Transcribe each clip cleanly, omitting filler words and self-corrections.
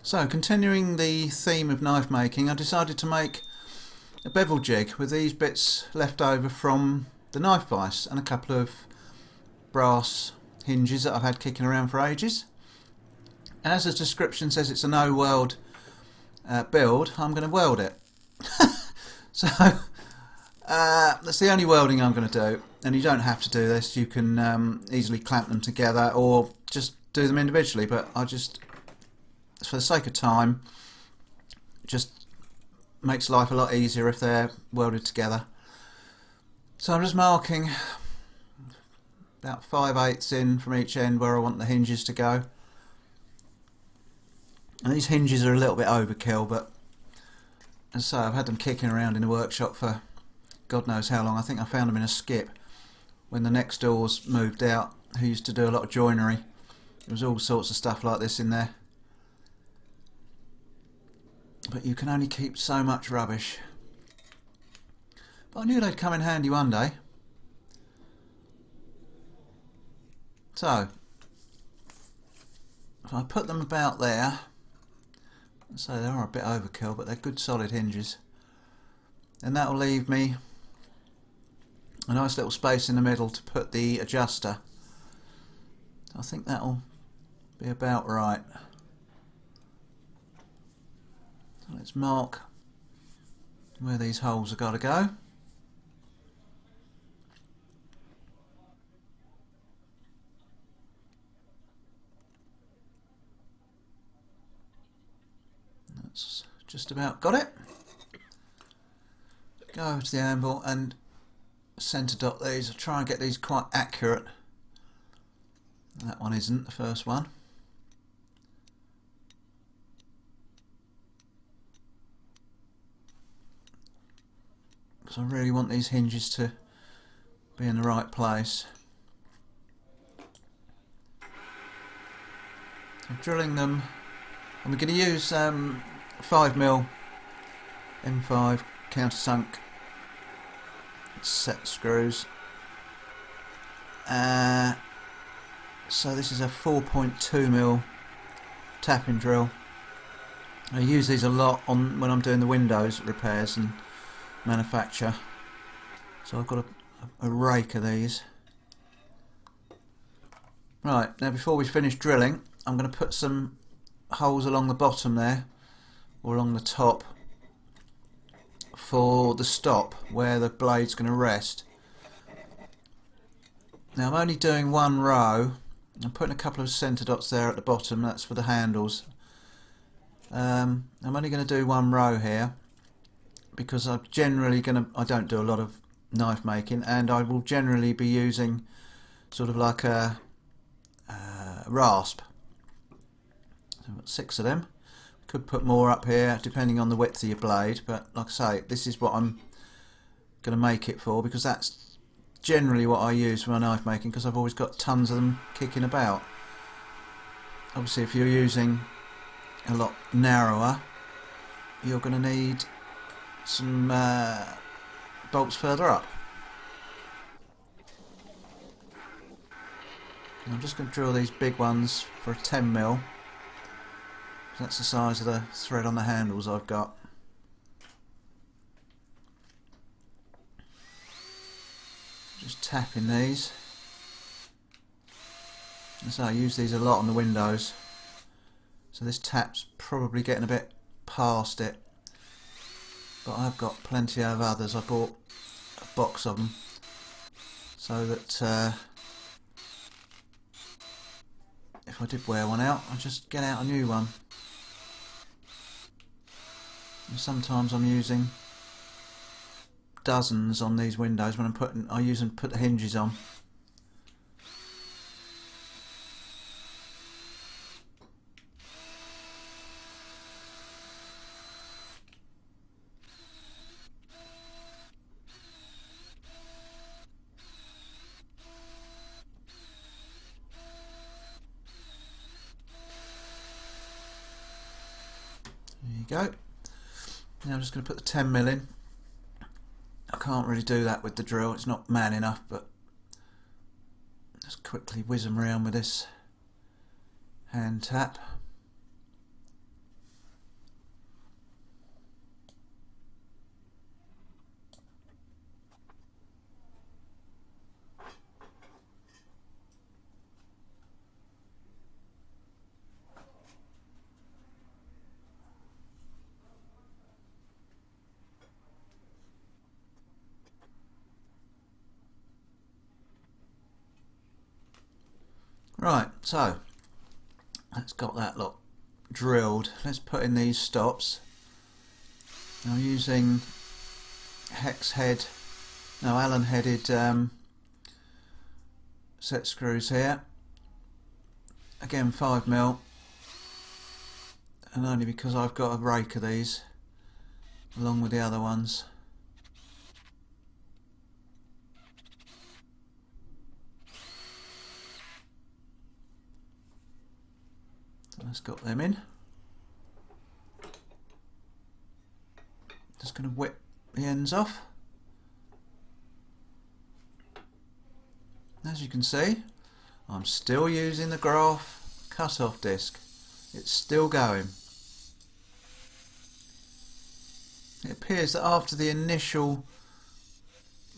So, continuing the theme of knife making, I decided to make a bevel jig with these bits left over from the knife vise and a couple of brass hinges that I've had kicking around for ages. As the description says, it's a no weld build. I'm going to weld it. So that's the only welding I'm going to do, and you don't have to do this. You can easily clamp them together or just do them individually, but I just, for the sake of time, just makes life a lot easier if they're welded together. So I'm just marking about 5/8 in from each end where I want the hinges to go. And these hinges are a little bit overkill, but as I say, I've had them kicking around in the workshop for God knows how long. I think I found them in a skip when the next doors moved out, who used to do a lot of joinery. There was all sorts of stuff like this in there. But you can only keep so much rubbish. But I knew they'd come in handy one day. So, if I put them about there, so they are a bit overkill, but they're good solid hinges, and that'll leave me a nice little space in the middle to put the adjuster. I think that'll be about right. So let's mark where these holes have got to go. That's just about got it. Go over to the anvil and centre dot these. I'll try and get these quite accurate. That one isn't, the first one. Because I really want these hinges to be in the right place. I'm drilling them, and we're going to use 5mm M5 countersunk set screws. So this is a 4.2mm tapping drill. I use these a lot on when I'm doing the windows repairs and manufacture. So I've got a rake of these. Right, now before we finish drilling, I'm going to put some holes along the bottom there, or along the top, for the stop where the blade's going to rest. Now I'm only doing one row. I'm putting a couple of centre dots there at the bottom, that's for the handles. I'm only going to do one row here because I don't do a lot of knife making, and I will generally be using sort of like a rasp. So I've got 6 of them. Could put more up here depending on the width of your blade, but like I say, this is what I'm going to make it for, because that's generally what I use for my knife making, because I've always got tons of them kicking about. Obviously if you're using a lot narrower, you're going to need some bolts further up. And I'm just going to drill these big ones for a 10mm. That's the size of the thread on the handles I've got. Just tapping these. And so I use these a lot on the windows. So this tap's probably getting a bit past it. But I've got plenty of others. I bought a box of them so that if I did wear one out, I'd just get out a new one. And sometimes I'm using dozens on these windows when I use them to put the hinges on. There you go. Now I'm just going to put the 10mm in. I can't really do that with the drill, it's not man enough, but just quickly whiz them around with this hand tap. Right, so that's got that lot drilled. Let's put in these stops. I'm using Allen headed set screws here. Again 5mm, and only because I've got a rake of these along with the other ones. So let's got them in. Just going to whip the ends off. As you can see, I'm still using the graph cut-off disc. It's still going. It appears that after the initial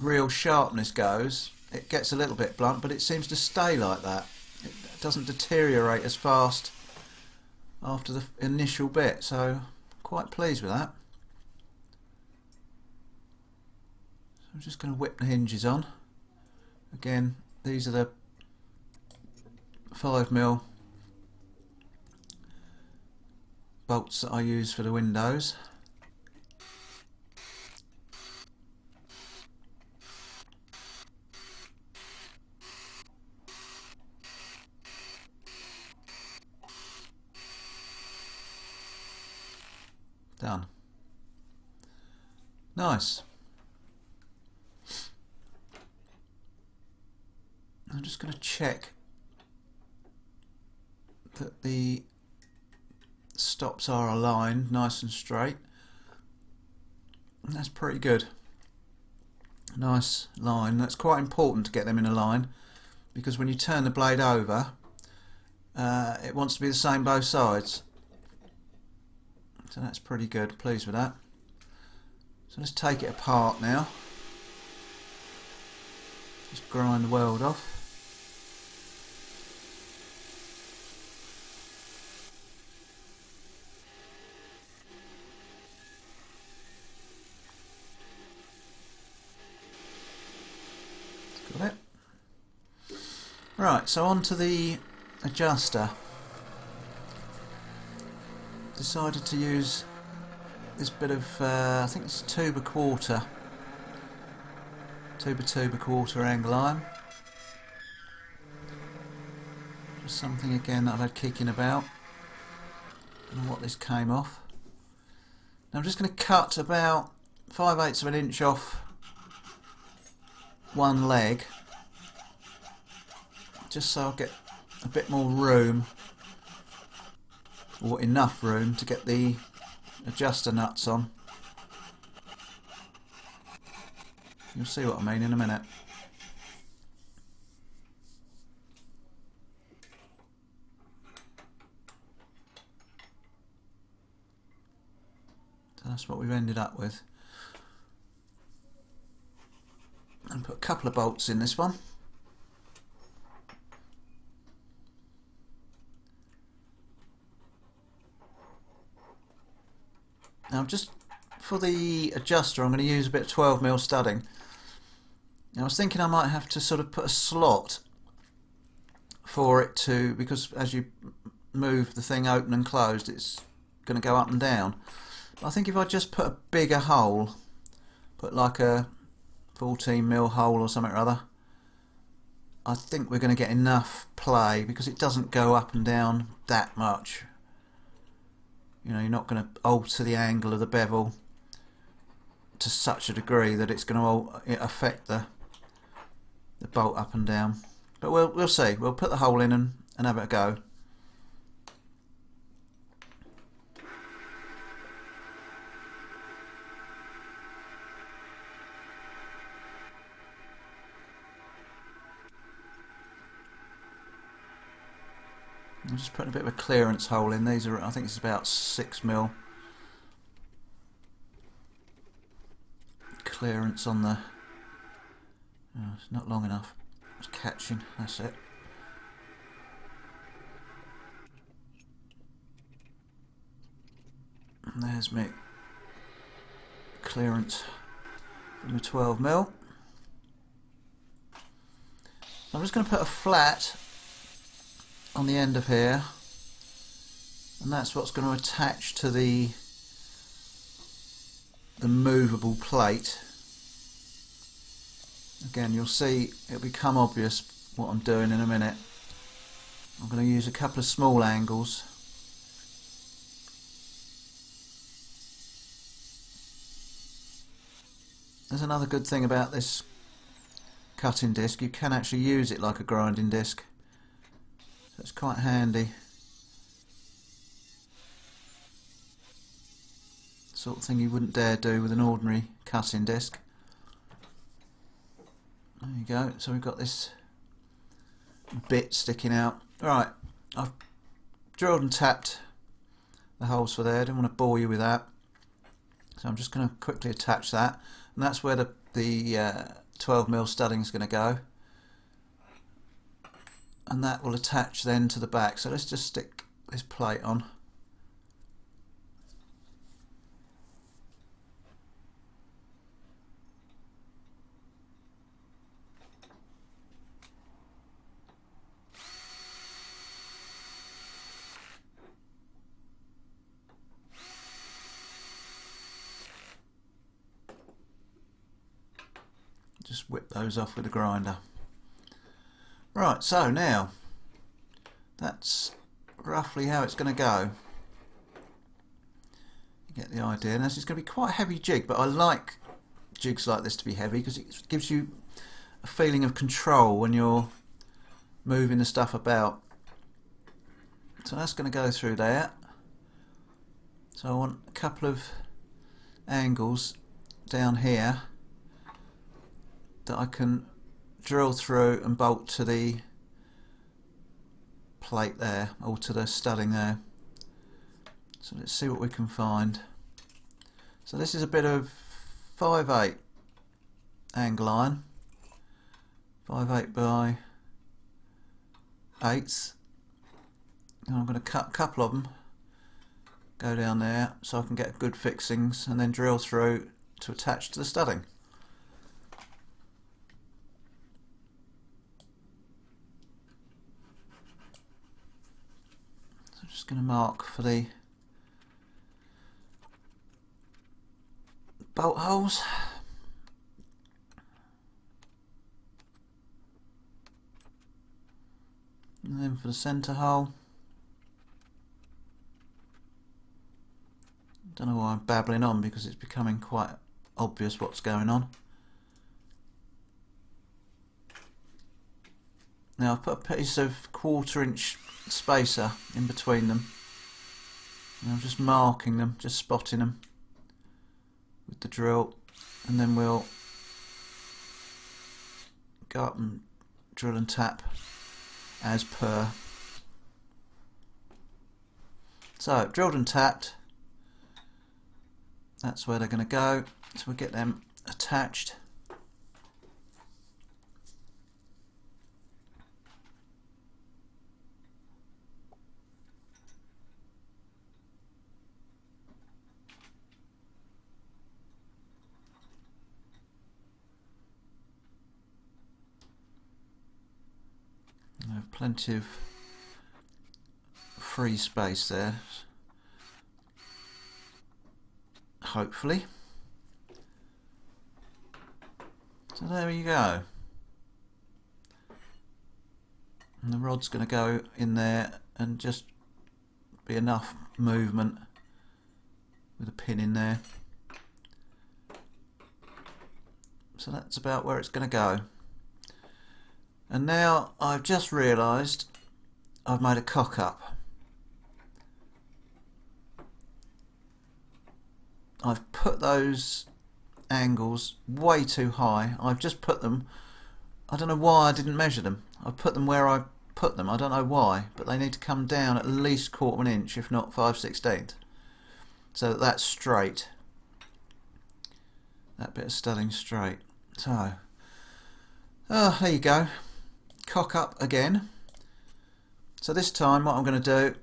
real sharpness goes, it gets a little bit blunt, but it seems to stay like that. It doesn't deteriorate as fast after the initial bit, so quite pleased with that. So I'm just going to whip the hinges on. Again, these are the 5mm bolts that I use for the windows. Done. Nice. I'm just going to check that the stops are aligned nice and straight. And that's pretty good. Nice line. That's quite important to get them in a line, because when you turn the blade over, it wants to be the same both sides. So that's pretty good. Pleased with that. So let's take it apart now. Just grind the weld off. Got it. Right, so onto the adjuster. Decided to use this bit of, I think it's 2¼ angle iron. Just something again that I've had kicking about. I don't know what this came off. Now I'm just going to cut about 5/8 of an inch off one leg, just so I'll get a bit more room, or enough room to get the adjuster nuts on. You'll see what I mean in a minute. So that's what we've ended up with. And put a couple of bolts in this one. Now just for the adjuster I'm going to use a bit of 12mm studding. Now I was thinking I might have to sort of put a slot for it to, because as you move the thing open and closed it's going to go up and down. But I think if I just put a bigger hole, put like a 14mm hole or something or other, I think we're going to get enough play, because it doesn't go up and down that much. You know, you're not going to alter the angle of the bevel to such a degree that it's going to affect the bolt up and down. But we'll see. We'll put the hole in and have it a go. I'm just putting a bit of a clearance hole in. These are, I think it's about 6mm clearance on the. Oh, it's not long enough. It's catching. That's it. And there's my clearance from the 12mm. I'm just going to put a flat on the end of here, and that's what's going to attach to the movable plate. Again, you'll see it'll become obvious what I'm doing in a minute. I'm going to use a couple of small angles. There's another good thing about this cutting disc, you can actually use it like a grinding disc, so it's quite handy. Sort of thing you wouldn't dare do with an ordinary cutting disc. There you go, so we've got this bit sticking out. Right, I've drilled and tapped the holes for there, I didn't want to bore you with that. So I'm just going to quickly attach that, and that's where the 12mm studding is going to go, and that will attach then to the back. So let's just stick this plate on. Just whip those off with a grinder. Right, so now that's roughly how it's going to go. You get the idea. Now this is going to be quite a heavy jig, but I like jigs like this to be heavy because it gives you a feeling of control when you're moving the stuff about. So that's going to go through there. So I want a couple of angles down here that I can drill through and bolt to the plate there, or to the studding there. So let's see what we can find. So this is a bit of 5/8 angle iron, 5/8 by 8, and I'm going to cut a couple of them, go down there so I can get good fixings, and then drill through to attach to the studding. Just going to mark for the bolt holes. And then for the centre hole. Don't know why I'm babbling on, because it's becoming quite obvious what's going on. Now I've put a piece of 1/4 inch spacer in between them, and I'm just marking them, just spotting them with the drill, and then we'll go up and drill and tap as per. So drilled and tapped, that's where they're going to go, so we'll get them attached. I have plenty of free space there, hopefully. So there you go. And the rod's going to go in there and just be enough movement with a pin in there. So that's about where it's going to go. And now I've just realised I've made a cock up. I've put those angles way too high. I've just put them, I don't know why I didn't measure them. I've put them where I put them, I don't know why, but they need to come down at least 1/4 inch, if not 5/16, so that that's straight. That bit of studding straight. So, there you go. Cock up again. So this time what I'm going to do,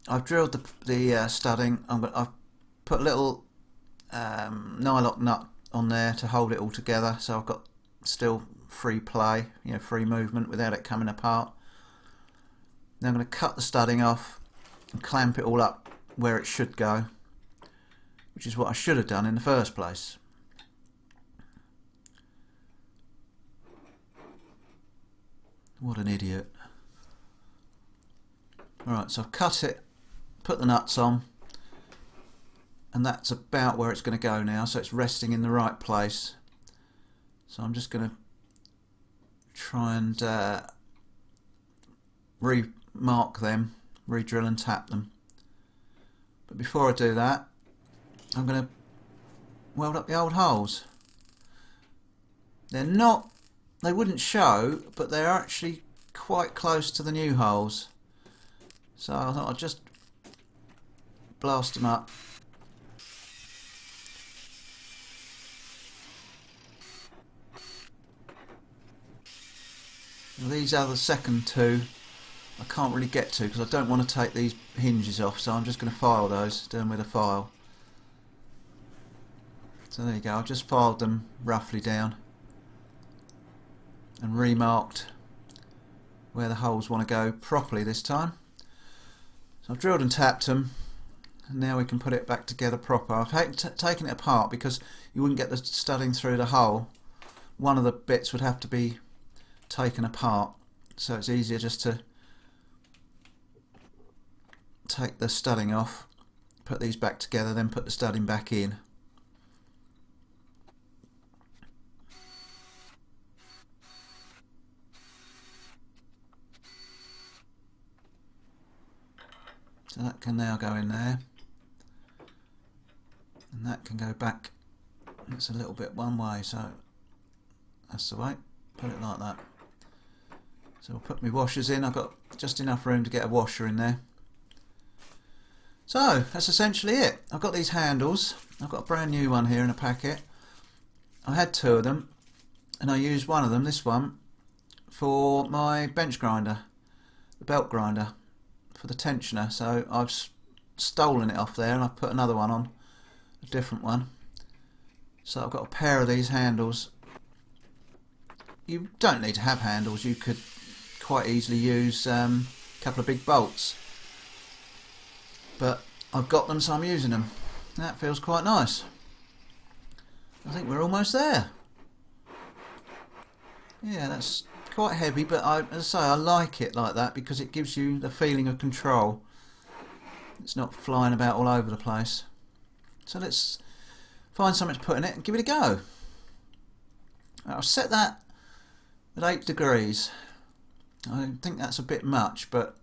I've drilled the studding. I've put a little nylock nut on there to hold it all together, so I've got still free play, free movement without it coming apart. Now I'm going to cut the studding off and clamp it all up where it should go, which is what I should have done in the first place. What an idiot. Alright, so I've cut it, put the nuts on, and that's about where it's going to go now, so it's resting in the right place. So I'm just going to try and remark them, re-drill and tap them. But before I do that, I'm going to weld up the old holes. They wouldn't show, but they're actually quite close to the new holes. So I thought I'd just blast them up. Now these are the second two I can't really get to because I don't want to take these hinges off, so I'm just going to file those, do them with a file. So there you go, I've just filed them roughly down and remarked where the holes want to go properly this time. So I've drilled and tapped them, and now we can put it back together proper. I've taken it apart because you wouldn't get the studding through the hole. One of the bits would have to be taken apart, so it's easier just to take the studding off, put these back together, then put the studding back in. So that can now go in there, and that can go back. It's a little bit one way, so that's the way. Put it like that. So I'll put my washers in. I've got just enough room to get a washer in there. So that's essentially it. I've got these handles. I've got a brand new one here in a packet. I had two of them, and I used one of them, this one, for my bench grinder, the belt grinder, for the tensioner. So I've stolen it off there and I've put another one on, a different one. So I've got a pair of these handles. You don't need to have handles, you could quite easily use a couple of big bolts. But I've got them, so I'm using them. That feels quite nice. I think we're almost there. Yeah, that's quite heavy, but as I say, I like it like that because it gives you the feeling of control. It's not flying about all over the place. So let's find something to put in it and give it a go. I'll set that at 8 degrees. I think that's a bit much, but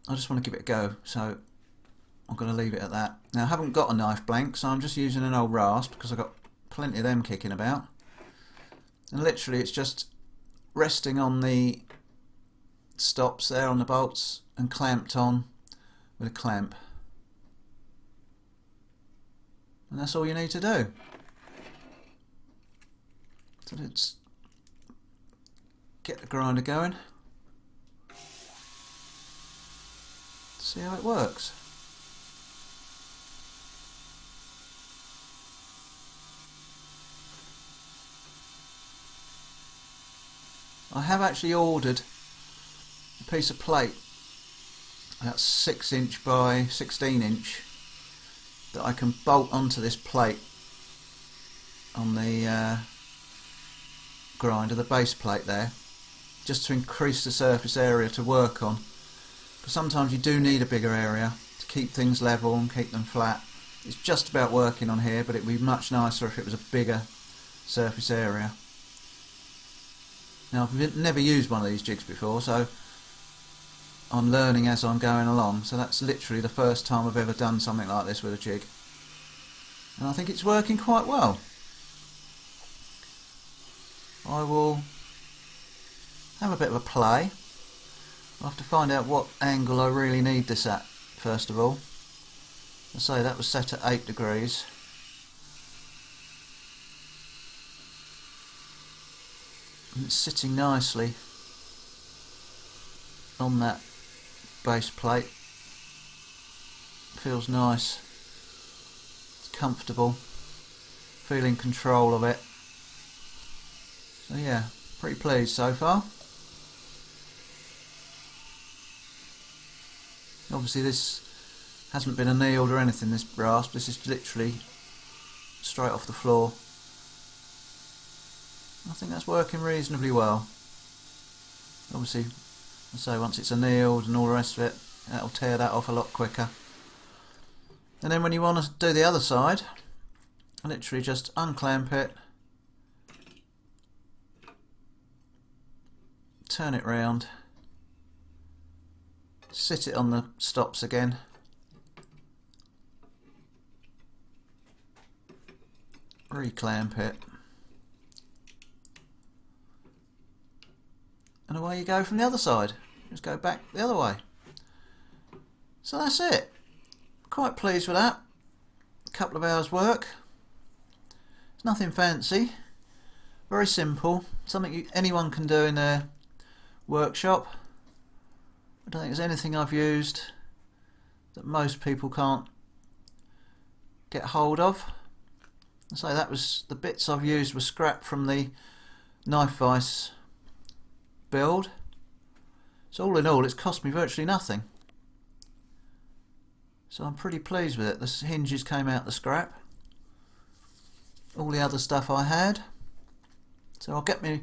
I just want to give it a go, so I'm going to leave it at that. Now I haven't got a knife blank, so I'm just using an old rasp because I've got plenty of them kicking about. And literally it's just resting on the stops there on the bolts and clamped on with a clamp. And that's all you need to do. So let's get the grinder going. See how it works. I have actually ordered a piece of plate that's 6 inch by 16 inch that I can bolt onto this plate on the grinder, the base plate there, just to increase the surface area to work on. Because sometimes you do need a bigger area to keep things level and keep them flat. It's just about working on here, but it would be much nicer if it was a bigger surface area. Now I've never used one of these jigs before, so I'm learning as I'm going along, so that's literally the first time I've ever done something like this with a jig, and I think it's working quite well. I will have a bit of a play. I'll have to find out what angle I really need this at first of all. I say that was set at 8 degrees. And it's sitting nicely on that base plate. Feels nice. It's comfortable. Feeling control of it. So yeah, pretty pleased so far. Obviously this hasn't been annealed or anything, this brass. This is literally straight off the floor. I think that's working reasonably well. Obviously, I say, once it's annealed and all the rest of it, that'll tear that off a lot quicker. And then when you want to do the other side, literally just unclamp it, turn it round, sit it on the stops again, reclamp it, and away you go from the other side. Just go back the other way. So that's it. Quite pleased with that. A couple of hours work. It's nothing fancy. Very simple. Something anyone can do in their workshop. I don't think there's anything I've used that most people can't get hold of. So that was, the bits I've used were scrap from the knife vise build. So all in all, it's cost me virtually nothing. So I'm pretty pleased with it. The hinges came out the scrap. All the other stuff I had. So I'll get my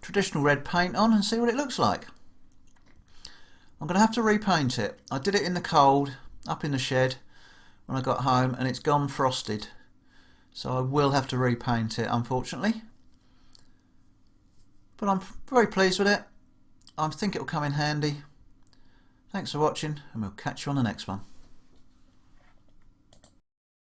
traditional red paint on and see what it looks like. I'm going to have to repaint it. I did it in the cold, up in the shed, when I got home, and it's gone frosted. So I will have to repaint it, unfortunately. But I'm very pleased with it. I think it will come in handy. Thanks for watching, and we'll catch you on the next one.